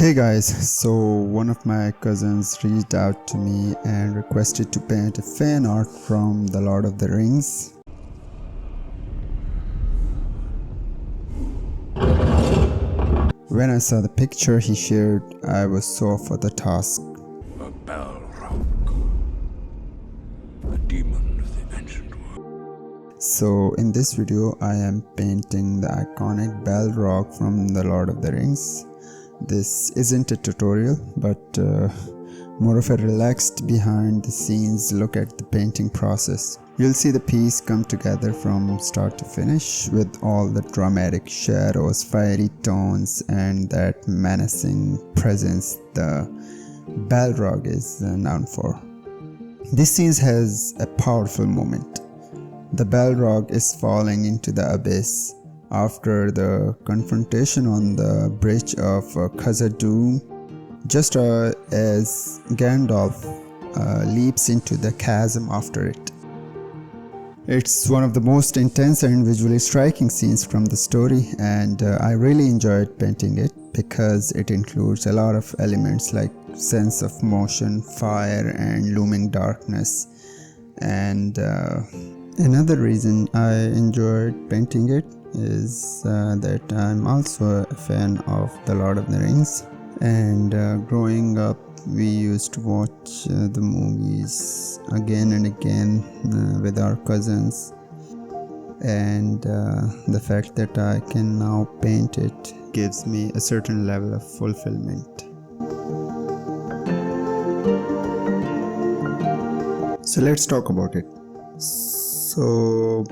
Hey guys, so one of my cousins reached out to me and requested to paint a fan art from The Lord of the Rings. When I saw the picture he shared, I was so up for the task. A Balrog, a demon of the ancient world. So in this video I am painting the iconic Balrog from The Lord of the Rings. This isn't a tutorial, but more of a relaxed behind the scenes look at the painting process. You'll see the piece come together from start to finish with all the dramatic shadows, fiery tones and that menacing presence the Balrog is known for. This scene has a powerful moment. The Balrog is falling into the abyss after the confrontation on the bridge of Khazad-dûm, just as Gandolf leaps into the chasm after it. It's one of the most intense and visually striking scenes from the story, and I really enjoyed painting it because it includes a lot of elements like sense of motion, fire and looming darkness. And another reason I enjoyed painting it is that I'm also a fan of The Lord of the Rings, and growing up we used to watch the movies again and again with our cousins, and the fact that I can now paint it gives me a certain level of fulfillment. So let's talk about it. So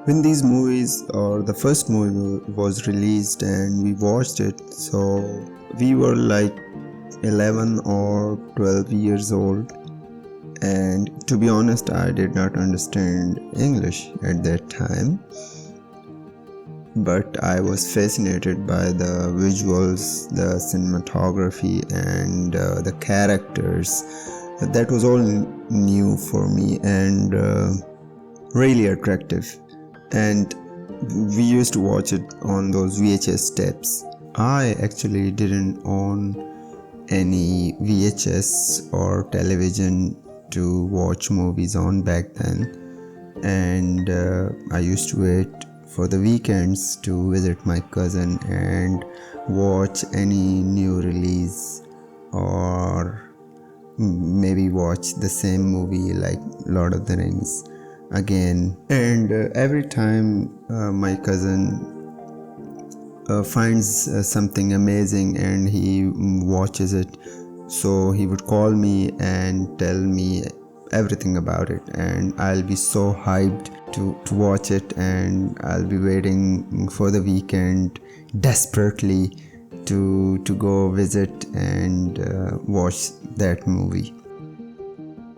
when these movies, or the first movie was released and we watched it, so we were like 11 or 12 years old, and to be honest I did not understand English at that time, but I was fascinated by the visuals, the cinematography and the characters. That was all new for me and really attractive, and we used to watch it on those VHS tapes. I actually didn't own any VHS or television to watch movies on back then, and I used to wait for the weekends to visit my cousin and watch any new release, or maybe watch the same movie like Lord of the Rings again. And every time my cousin finds something amazing and he watches it, so he would call me and tell me everything about it, and I'll be so hyped to watch it, and I'll be waiting for the weekend desperately to go visit and watch that movie.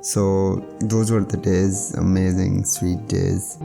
So those were the days, amazing, sweet days.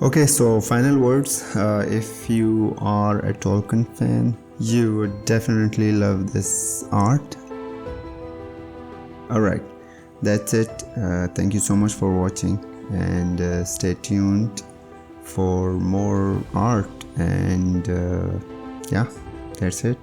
Okay, so final words. If you are a Tolkien fan, you would definitely love this art. Alright, that's it. Thank you so much for watching, and stay tuned for more art. And yeah, that's it.